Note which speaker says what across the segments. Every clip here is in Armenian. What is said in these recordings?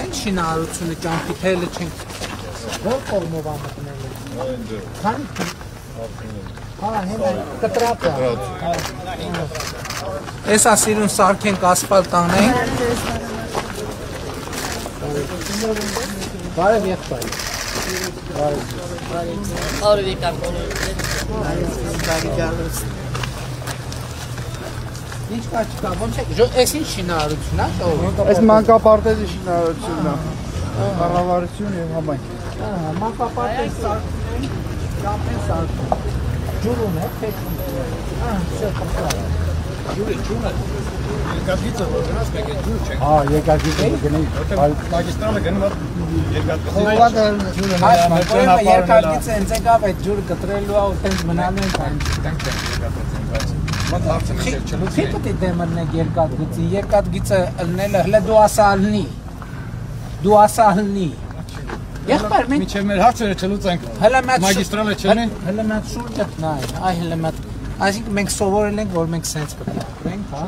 Speaker 1: Են շինարարությունը ճամփիթելը չենք որ կողմով ամտնել են։ Քան հա հենա կտրապը։ Էս ասիրուն սարքենք ասֆալտ անենք։ Բարև եղբայր։
Speaker 2: Բարև եկան։
Speaker 1: Ինչ կա չկա, ոնց է, այս ինչ շինարարություն է,
Speaker 3: այս մանկապարտեզի շինարարությունն է, կառավարություն եւ համայնք։
Speaker 1: Մանկապարտեզ սարքն են, ճամփեն սարքն, ջուրում է, փեքում է,
Speaker 4: Ջուրը, երկաթգիծը որ գնաց մեկ է ջուր չենք։
Speaker 3: Հա, երկաթգիծը գնի,
Speaker 4: մագիստրալը գնում է
Speaker 1: երկաթգիծը հենց եկավ այդ ջուրը կտրելու է ու տենց մնալու են
Speaker 4: տենք չլուծի։
Speaker 1: Չի պետք է դեմրնեք երկաթգիծի, երկաթգիծը ըլնելը հլը դու ասա հլնի։ Եղբայր մենք
Speaker 4: Մինչև մեր հարցերը չլուծենք, մագիստրալը չլինի։
Speaker 1: Հլը մեծ շուրջը նայ, այ հլը մեծ Այսինքն մենք սովորել ենք, որ մենք սենց պետք է ապրենք, հա։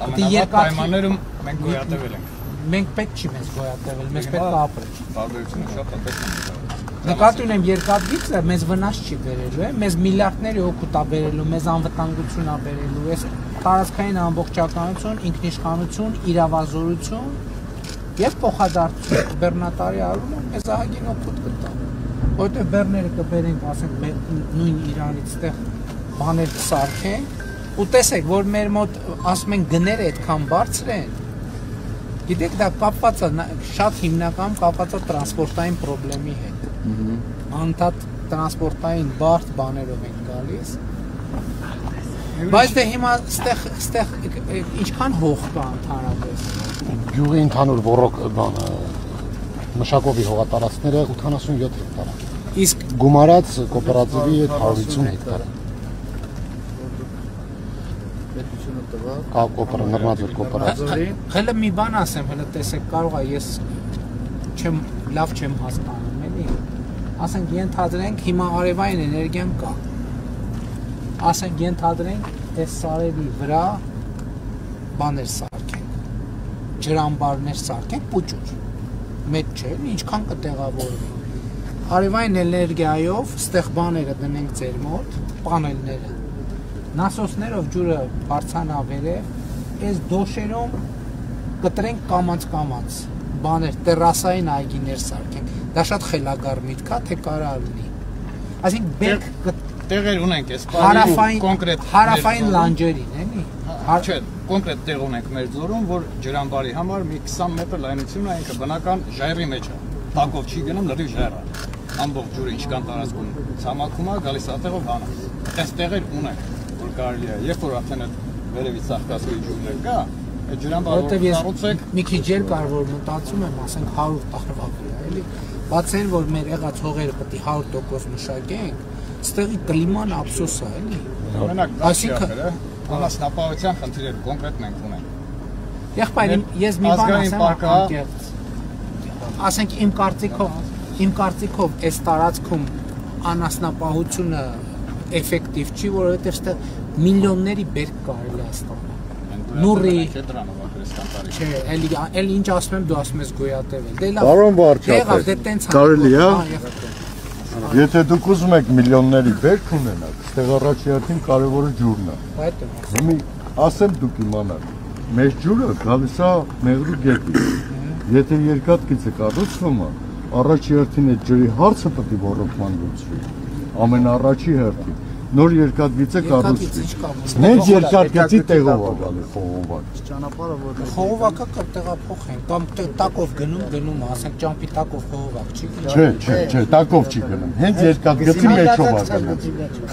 Speaker 4: Ամենավատ պայմաններում մենք գոյատևել ենք։
Speaker 1: Մենք պետք չի մեզ գոյատևել, մեզ պետք է ապրել։
Speaker 4: Տարբերությունը շատ հատկացնում է։
Speaker 1: Նկատի ունեմ երկաթգիծը մեզ վնաս չի բերելու, մեզ միլիարդների օգուտ է բերելու, մեզ անվտանգություն է բերելու, այս տարածքային ամբողջականություն, ինքնիշխանություն, իրավազորություն եւ փոխադարձություն բեռնատարի արումը մեզ ահագին օգուտ կտա։ Որտեղ բեռները կբերենք, ասենք նույն Իրանից այդտեղ բաներ կսարքենք, ու տեսեք, որ մեր մոտ ասում են գները այդքան բարձր են։ Գիտեք, դա կապված է շատ հիմնական կապված է տրանսպորտային խնդրի հետ։ Անդադ տրանսպորտային բարդ բաներով են գալիս։ Բայց դե հիմա այստեղ ինչքան հող կա ընդհանրապես։
Speaker 5: Գյուղի ընդհանուր ոռոգ բանը մշակովի հողատարածքները 87 հեկտար։
Speaker 1: Իսկ
Speaker 5: գումարած կոոպերատիվի հետ 150 հեկտար։ Կոոպերատիվ նռնաձոր կոոպերատիվ։
Speaker 1: Հələ մի բան ասեմ, հələ տեսեք, կարող է ես լավ չեմ հասկանում, էլի։ Ասենք ենթադրենք հիմա արևային էներգիան կա։ Ասենք ենթադրենք այս սարերի վրա բաներ սարքենք, ջրամբարներ սարքենք, պուճուր։ Մեծ չէ, ինչքան կտեղավորվի։ Արևային էներգիայով ստեղ բաները դնենք ձեր մոտ, պանելները։ Նասոսներով ջուրը բարձրանա վերև, այս դոշերում կտրենք կամած բաներ, տերասային այգիներ սարքենք։ Դա շատ խելագար միտք է, թե կարա լինի։ Այսինքն
Speaker 4: տեղեր ունենք այս կոնկրետ
Speaker 1: հարավային լանջերին, էլի։
Speaker 4: Չէ, կոնկրետ տեղ ունենք մեր ձորում, որ ջրամբարի համար մի 20 մետր լայնություն է, ինքը բնական ժայռի մեջ է։ Տակով չի գնում, լրիվ ժայռ է։ Ամբողջ ջուրը ինչքան տարածքում ցամաքում է, գալիս ատեղով հանում։ Այս տեղեր ունենք, որ կարելի է, երբ որ արդեն այդ վերևից ծաղկացողի ջուրը կա, այդ ջրամբարը կառուցեք։
Speaker 1: Մի քիչ ջեր կար, որ մտածում եմ, ասենք 100 տարվա վրա, էլի։ Բացեն, որ մեր եղած հողերը պետք է 100% մշակենք, ստեղի կլիման ափսոս է, էլի։
Speaker 4: Այսինքն անասնապահության խնդիրներ կոնկրետ մենք ունենք։
Speaker 1: Եղբայր, ես մի բան ասեմ, ասենք իմ կարծիքով այս տարածքում անասնապահությունը էֆեկտիվ չի, որովհետև այստեղ միլիոնների բերք կարելի է ստանալ։ Նուրի չէ, էլի ինչ ասում եմ, դու ասում ես գոյատևել։ Դե լավ։
Speaker 6: Պարոն վարչապետ, կարելի է։ Եթե դուք ուզում եք միլիոնների բերք ունենաք, այստեղ առաջի հերթին կարևորը ջուրն է։ Հիմա ասեմ դուք իմանաք, մեր ջուրը գալիս է Մեղրու գետից։ Եթե երկաթգիծը կառուցվում է, առաջի հերթին այդ ջրի հարցը պետք է ոռոգման լուծվի։ Ամենաառաջի հերթին նոր երկաթգիծը կառուցվի։ Մենք երկաթգիծի տեղով է գալիս խողովակ։
Speaker 3: Ճանապարհը որտեղ
Speaker 1: խողովակը կտեղափոխեն, կամ տակով գնում, ասենք ճամփի տակով խողովակ չի
Speaker 6: գնում։ Չէ, տակով չի գնում։ Հենց երկաթգծի մեջով է գնում։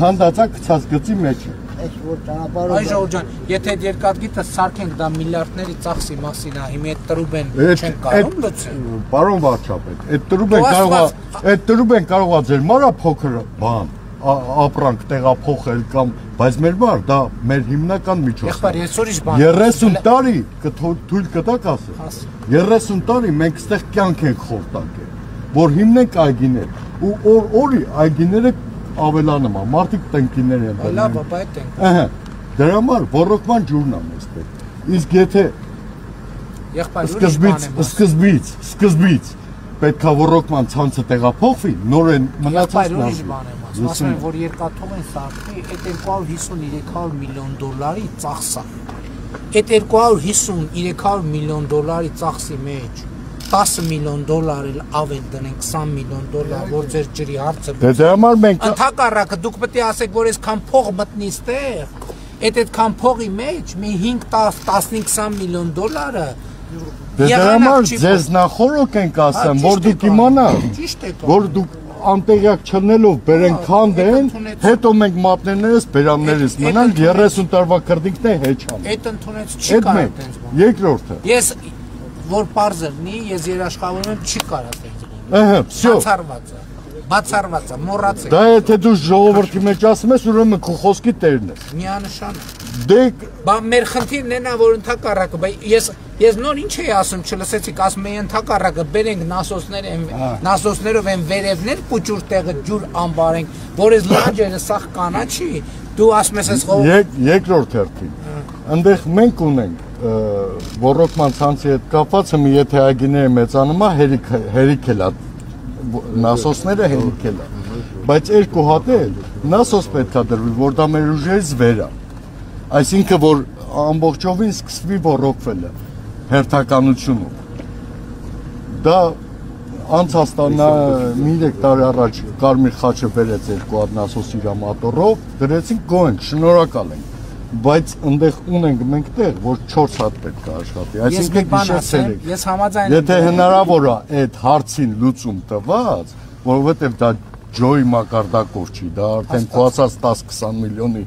Speaker 6: Քանդածա գցած գծի մեջ է։
Speaker 3: Այս որ ճանապարհը
Speaker 1: Այ Ժողովուրդ ջան, եթե այդ երկաթգիծը սարքենք, դա միլիարդների ծախսի մասին է, հիմա այդ տրուբեն չեն կարող լուծել։
Speaker 6: Պարոն վարչապետ, այդ տրուբեն կարող է ձեր մարա փոքր բան ապրանք տեղափոխել կամ բայց մեր մար դա մեր հիմնական միջոցն է։
Speaker 1: Եղբայր, ես ուրիշ բան
Speaker 6: 30 տարի թույլ կտակ ասել։ 30 տարի մենք ստեղ կյանք ենք խորտակել, որ հիմնենք այգիներ ու օրի այգիները ավելանում է, մարդիկ տնկիներ են բերում։
Speaker 1: Լավ, բայց այդ ենք։
Speaker 6: Ահա, դրա համար ոռոգման ջուրն է մեզ պետք։ Իսկ եթե Սկզբից պետք է ռոռոկման ցանցը տեղափոխվի, նորեն մնացածն
Speaker 1: ասում եմ, որ երկաթող են սարքի, այդ 250-300 միլիոն դոլարի ծախսա։ Այդ 250-300 միլիոն դոլարի ծախսի մեջ 10 միլիոն դոլար էլ ավել դնենք 20 միլիոն դոլար, որ ձեր ջրի հարցը։
Speaker 6: Դե համար մենք
Speaker 1: ընդհակառակը դուք պետք է ասեք, որ այսքան փող մտնի ստեղ, այդքան փողի մեջ մի 5-10-15-20 միլիոն դոլարը
Speaker 6: Դե համար ձեզ նախորոք ենք ասեմ, որ դուք իմանաք, որ դուք անտեղյակ չնելով բերեն քանդեն, հետո մենք մատներներս, բերաններս մնանք 30 տարվա կրդինքն է հեչան։
Speaker 1: Այդ ընդունեց չի կարա այդպես։
Speaker 6: Երկրորդը։
Speaker 1: Ես որ པարզ լինի, ես երաշխավորում եմ չի կարա այդպես։
Speaker 6: Ահա, всё։
Speaker 1: Բացառված է, մոռացեք։
Speaker 6: Դա եթե դու ժողովրդի մեջ ասում ես, ուրեմն քո խոսքի տերն ես։
Speaker 1: Միանշան։
Speaker 6: Դե
Speaker 1: Բա մեր խնդիրն են, որ ընդհակառակը, ես նոր ինչ էի ասում, չլսեցիք, ասում էի ընդհակառակը բերենք նասոսներով են վերևներ կուճուր տեղը ջուր ամբարենք, որ այս լանջերը սաղ կանաչի, դու ասում ես այս
Speaker 6: երկրորդ հերթին։ Այնտեղ մենք ունենք ռոռոկման ցանցի հետ կապված, եթե այգիները մեծանում է, հերիք էլ է նասոսները հերիք էլ է։ Բայց երկու հատ էլ նասոս պետք է դրվի, որ դա մեր ուժերից վեր է։ Այսինքն որ ամբողջովին սկսվի ռոռոկվելը հերթականությունում։ Դա անցած տարի 3 տարի առաջ Կարմիր խաչը բերեց 2 հատ նասոս իր մոտորով, դրեցինք գոհենք, շնորհակալ ենք։ Բայց այնտեղ ունենք մենք տեղ, որ 4 հատ պետք է աշխատի։ Այսինքն հիշեցեք։
Speaker 1: Ես համաձայն եմ։
Speaker 6: Եթե հնարավոր է այդ հարցին լուծում տված, որովհետև դա ջոյի մակարդակով չի, դա արդեն կոացած 10-20 միլիոնի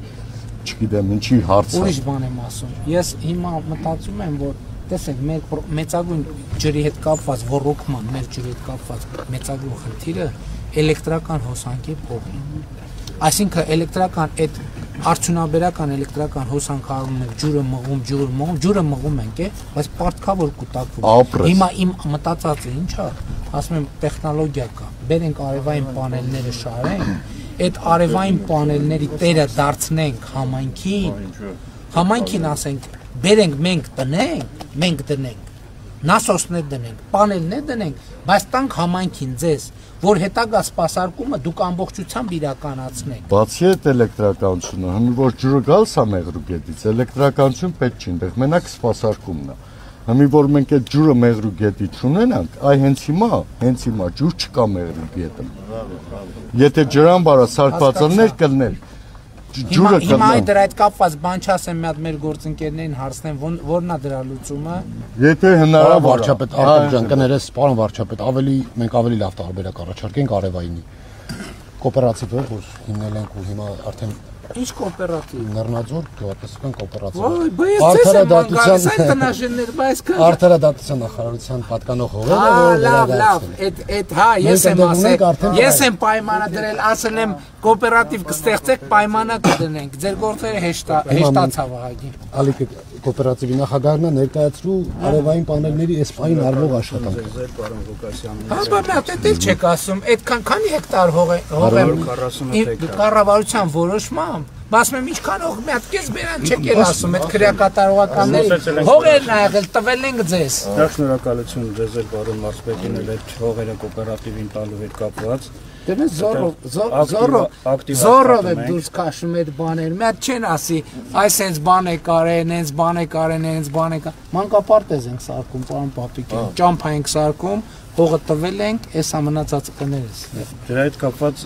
Speaker 6: չգիտեմ ինչի հարց է։
Speaker 1: Ուրիշ բան եմ ասում։ Ես հիմա մտածում եմ, որ տեսեք, մեր մեծագույն ջրի հետ կապված ռոռոկման, մեր ջրի հետ կապված մեծագույն խնդիրը էլեկտրական հոսանքի փողն է։ Այսինքն էլեկտրական այդ արդյունաբերական էլեկտրական հոսանքարում ենք ջուրը մղում ենք, բայց պարտքավոր կուտակվում։ Հիմա իմ մտածածը ի՞նչ է, ասում եմ տեխնոլոգիա կա, բերենք արևային պանելները շարենք, այդ արևային պանելների տերը դարձնենք համայնքին ասենք, բերենք մենք դնենք, նասոսներ դնենք, պանելներ դնենք, բայց տանք համայնքին ձեզ, որ հետագա սպասարկումը դուք ամբողջությամբ իրականացնեք։
Speaker 6: Բացի այդ էլեկտրականությունը, հնի որ ջուրը գալիս է մեղրուգետից, էլեկտրականություն պետք չի, այնտեղ մենակ սպասարկումն է։ Հնի որ մենք այդ ջուրը մեղրուգետից ունենանք, այ հենց հիմա ջուր չկա մեղրուգետում։ Եթե ջրամբարը սարքված լիներ կլներ, ջուրը կլներ։
Speaker 1: Հիմա դրա հետ կապված բան չասեմ, մի հատ մեր գործընկերներին հարցնեմ, ո՞րն է դրա լուծումը։
Speaker 6: Եթե հնարավոր
Speaker 5: վարչապետ Արտակ ջան, կներես, պարոն վարչապետ, մենք ավելի լավ տարբերակ առաջարկենք արևայինի կոոպերատիվ, որ հիմնել ենք ու հիմա արդեն
Speaker 1: Ինչ կոոպերատիվ։
Speaker 5: Լեռնաձոր գյուղատնտեսական կոոպերատիվ։ Արդարադատության նախարարության պատկանող հողերը, որ
Speaker 1: լավ, այդ հա, ես եմ պայմանը դրել, ասել եմ կոոպերատիվ կստեղծեք, պայմանը կդնենք։ Ձեր գործերը հեշտացավ ահագին։
Speaker 5: Ալիք կոոպերատիվի նախագահն է ներկայացրու արևային պանելների էսպային արվող աշխատանքը։
Speaker 1: Հա, բայց դեռ չեք ասում, այդքան քանի հեկտար հող է կառավարության որոշմամբ Բասում եմ ինչքան հող մի հատ կես բերան չեք էլ ասում, այդ քրեակատարողականների հողերն ա եղել, տվել ենք ձեզ։
Speaker 3: Շնորհակալություն ձեզ էլ պարոն Մարսպետին էլ այդ հողերը կոոպերատիվին տալու հետ կապված։
Speaker 1: Դե զորով է դուրս քաշում այդ բաներ, մի հատ չեն ասի, այս հենց բան է կարեն, հենց բան է կարեն, հենց բան է կարեն։ Մանկապարտեզ ենք սարքում, պարոն Պապիկյան, ճամփա ենք սարքում, հողը տվել ենք, էսա մնացած կներես։
Speaker 3: Դրա հետ կապված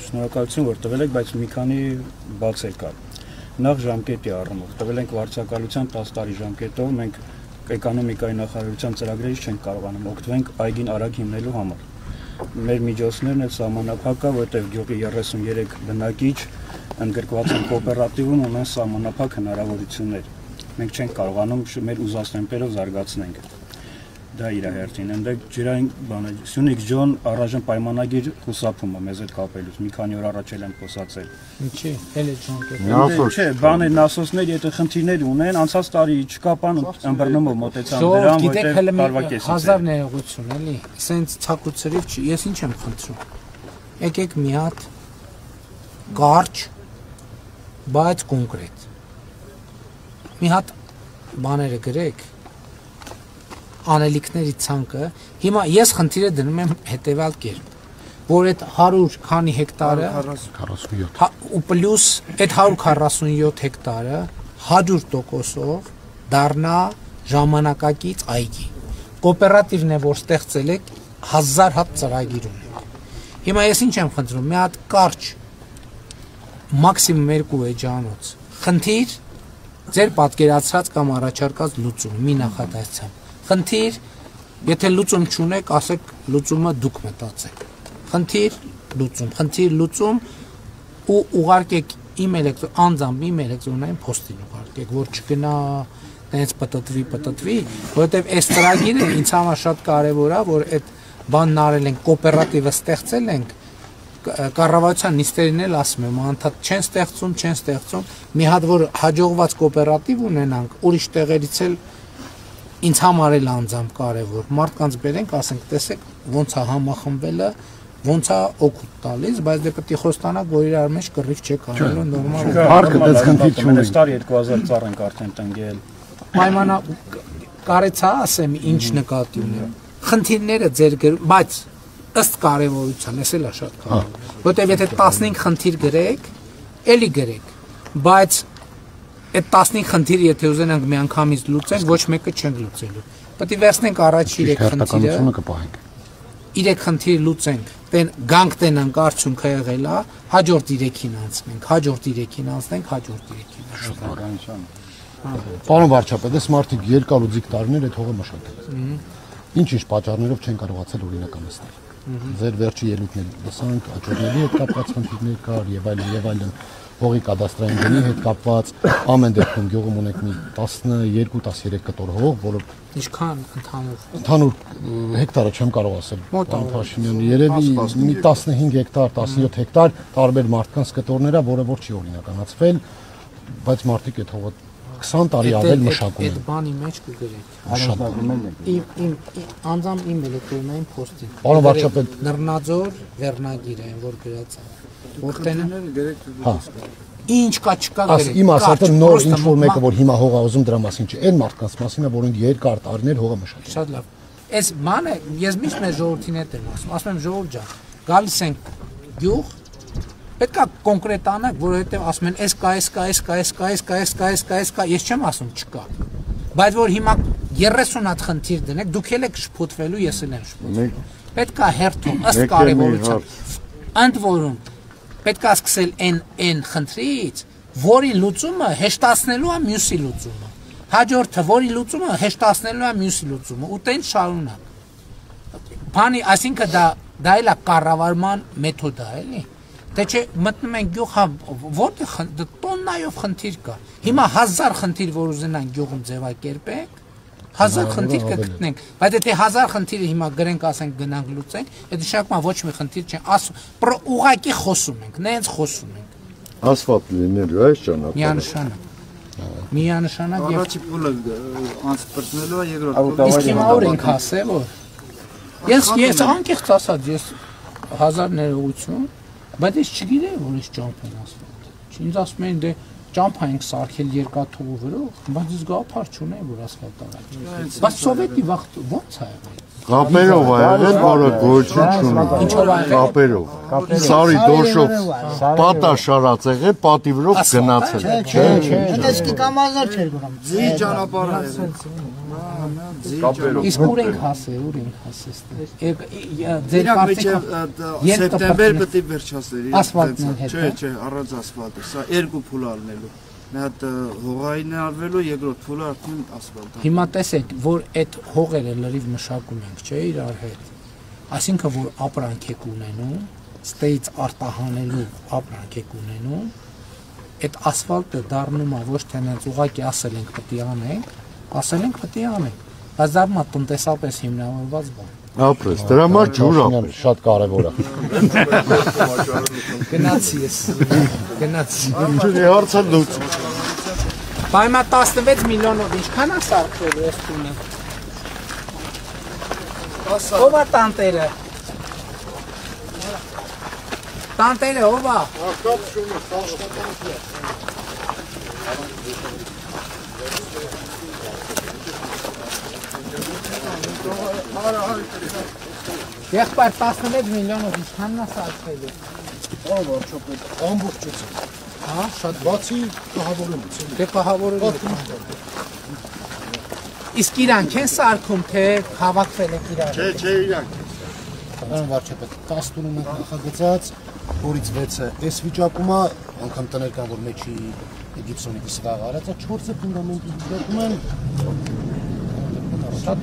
Speaker 3: շնորհակալություն որ տվել եք, բայց մի քանի բացեր կա։ Նախ ժամկետի առումով տվել ենք վարչակալության 10 տարի ժամկետով, մենք էկոնոմիկայի նախարարության ծրագրերից չենք կարողանում օգտվենք այգին արագ հիմնելու համար։ Մեր միջոցներն էլ սահմանափակ է, որտեղ գյուղի 33 բնակիչ ընդգրկված են կոոպերատիվում ունեն սահմանափակ հնարավորություններ։ Մենք չենք կարողանում մեր ուզած տեմպերով զարգացնենք։ Դա իր հերթին, այնտեղ ջրային բանը, Սյունիք ջոն առայժմ պայմանագիր խուսափում է մեզ հետ կապելուց, մի քանի օր առաջ էլ են խոսացել։
Speaker 1: Ինչի՞, էլ է ջոնկետ։
Speaker 3: Չէ, բանը նասոսներ, եթե խնդիրներ ունեն, անցած տարի չկապան ըմբռնումով մոտեցան դրան, որտեղ տարվա կեսից։
Speaker 1: Հազար ներողություն, էլի, սենց ցակուցրիվ չի, ես ինչ եմ խնդրում։ Եկեք մի հատ կարճ, բայց կոնկրետ։ Մի հատ բաները գրեք անելիքների ցանկը, հիմա ես խնդիրը դնում եմ հետևյալ կերպ, որ այդ 100 քանի հեկտարը
Speaker 5: 47
Speaker 1: ու պլյուս այդ 147 հեկտարը 100%-ով դառնա ժամանակակից այգի։ Կոոպերատիվն է, որ ստեղծել է 1000 հատ ծրագիր ունի։ Հիմա ես ինչ եմ խնդրում, մի հատ կարճ մաքսիմում 2 էջանոց։ Խնդիր ձեր պատկերացրած կամ առաջարկած լուծում մի նախադասությամբ։ Խնդիր, եթե լուծում չունեք, ասեք լուծումը դուք մտածեք։ Խնդիր, լուծում ու ուղարկեք իմ անձամբ իմ էլեկտրոնային փոստին ուղարկեք, որ չգնա տենց պտտվի, որովհետև այս ծրագիրը ինձ համար շատ կարևոր է, որ այդ բանն արել ենք, կոոպերատիվը ստեղծել ենք, կառավարության նիստերին էլ ասում եմ, անդադ չեն ստեղծում, մի հատ որ հաջողված կոոպերատիվ ունենանք, ուրիշ տեղերից էլ ինձ համար էլ անձամբ կարևոր, մարդկանց բերենք, ասենք, տեսեք, ոնց է համախմբելը, ոնց է օգուտ տալիս, բայց դե պետք է խոստանաք, որ իրար մեջ կռիվ չեք անելու նորմալ։
Speaker 5: Հարկը դες խնդիր չունի։
Speaker 3: Ստար 2000 ծառ ենք արդեն տնկել։
Speaker 1: Պայմանա կարեցա ասեմ ինչ նկատի ունեմ։ Խնդիրները ձեր բայց ըստ կարևորության, էս էլ է շատ կարևոր։ Որտեւ եթե 15 խնդիր գրեք, էլի գրեք, բայց այդ 15 խնդիրը եթե ուզենանք միանգամից լուծենք, ոչ մեկը չենք լուծելու։ Պետք է վերցնենք առաջ 3 խնդիրը,
Speaker 5: կպահենք։
Speaker 1: 3 խնդիր լուծենք, գանք տենանք արդյունքը եղել է, հաջորդ 3-ին անցնենք, հաջորդ 3-ին անցնենք։
Speaker 5: Պարոն վարչապետ, այս մարդիկ երկար ու ձիգ տարիներ այդ հողը մշակել։ Ինչ պատճառներով չեն կարողացել օրինականացնել։ Ձեր վերջի ելույթները լսանք, աճուրների հետ կապված խնդիրներ կար եւ այլն, հողի կադաստրային գնի հետ կապված, ամեն դեպքում գյուղում ունենք մի 12-13 կտոր հող, որը
Speaker 1: ինչքան
Speaker 5: ընդհանուր հեկտարը չեմ կարող ասել։ Պարոն Փաշինյան, երևի մի 15 հեկտար, 17 հեկտար տարբեր մարդկանց կտորներ է, որը որ չի օրինականացվել, բայց մարդիկ այդ հողը 20 տարի ավել մշակում են։
Speaker 1: Այդ բանի մեջ կգրեք։ Անձամբ իմ էլեկտրոնային փոստին։
Speaker 5: Պարոն վարչապետ,
Speaker 1: Նռնաձոր վերնագիր են, որ գրած է։ Որտեղը գրեք։
Speaker 5: Հա։
Speaker 1: Ինչ կա չկա գրեք։
Speaker 5: Իմ ասածը նոր ինչ որ մեկը որ հիմա հող ուզում դրա մասին չի, այն մարդկանց մասին է, որոնք երկար տարիներ հողը մշակել։
Speaker 1: Շատ լավ։ Այս բանը ես միշտ մեր ժողովրդին հետ եմ ասում եմ ժողովուրդ ջան, գալիս ենք գյուղ, պետք է կոնկրետ անեք, որովհետև ասում են, կա, ես չեմ ասում չկա։ Բայց որ հիմա 30 հատ խնդիր դնեք, դուք էլ եք շփոթվելու, ես էլ եմ շփոթվելու։ Պետք է հերթում, ըստ կարևորության։ Ընդ որում, պետք է սկսել այն խնդրից, որի լուծումը հեշտացնելու է մյուսի լուծումը։ Հաջորդը, որի լուծումը հեշտացնելու է մյուսի լուծումը, ու տենց շարունակ։ Բանի, այսինքն դա էլ է կառավարման մեթոդ է, էլի։ Դե չէ մտնում են գյուղ, հա որտեղ տոննայով խնդիր կա։ Հիմա 1000 խնդիր որ ուզենան գյուղում ձևակերպենք, 1000 խնդիր կգտնենք, բայց եթե 1000 խնդիրը հիմա գրենք, ասենք գնանք լուծենք, այդ նշանակում ոչ մի խնդիր չէ, ուղղակի խոսում ենք, նենց խոսում ենք։
Speaker 6: Ասֆալտ լինելու է ճանապարհը։
Speaker 1: Միանշանակ եւ
Speaker 2: առաջի փուլը անցպրտնելու է, երկրորդ
Speaker 1: իսկ հիմա որ ենք ասել, որ ես անկեղծ ասած, ես 1000 ներողություն, բայց ես չգիտեի, որ ես ճամփ եմ ասֆալտ։ Ինձ ասում են դե ճամփ ենք սարքել երկաթուղու վրով, բայց ես գաղափար չունեի, որ ասֆալտ արած։ Բայց սովետի վաղ ո՞նց է եղել։
Speaker 6: Կապերով է եղել, որը գոյություն չունի։ Կապերով։ Սարի դոշով պատա շարած եղել, պատի վրով գնացել։
Speaker 7: Չէ։ Այդպես կամազներ չէր գնում։
Speaker 2: Ձի ճանապարհը
Speaker 1: Իսկ ուր ենք հասել։ Ձեր կարծիքով
Speaker 2: սեպտեմբեր պետք է վերջացնել։
Speaker 1: Ասֆալտն հետ։
Speaker 2: Չէ, առանց ասֆալտի։ Սա երկու փուլ ալնելու։ Մի հատ հողային է արվելու, երկրորդ փուլը արդեն ասֆալտ։
Speaker 1: Հիմա տեսեք, որ այդ հողերը լրիվ մշակում ենք, չէ, իրար հետ։ Այսինքն որ ապրանք եք ունենում, ստեից արտահանելու ապրանք եք ունենում, այդ ասֆալտը դառնում է ոչ թե նենց ուղղակի ասել ենք պետք է անենք, բայց դառնում է տնտեսապես հիմնավորված բան։
Speaker 6: Ապրես, դրա համար ջուր ապրես։
Speaker 5: Շատ կարևոր է։
Speaker 1: Գնացի ես։
Speaker 6: Ինչու՞ հարցը լուծ։
Speaker 1: Պայմա 16 միլիոնով ինչքան է սարքվելու այս տունը։ Ո՞վ է տանտերը։ Տանտերը ո՞վ է։
Speaker 6: Ակապ շունը, աշխատանք է։
Speaker 1: Եղբայր 11 միլիոնով ինչքանն է սարքվելու։
Speaker 5: Ահա վարչապետ, ամբողջից։
Speaker 1: Հա, շատ
Speaker 5: Բացի կահավորելուց։
Speaker 1: դե կահավորելու։ Իսկ իրանք են սարքում, թե հավաքվել եք իրար։
Speaker 6: Չէ, իրանք։
Speaker 5: Պարոն վարչապետ, 10 տուն ունենք նախագծած, որից 6-ը այս վիճակում է, անգամ տներ կան, որ մեջի գիպսոնիկի սվաղ արածա, 4-ը ֆունդամենտի վիճակում են։ Շատ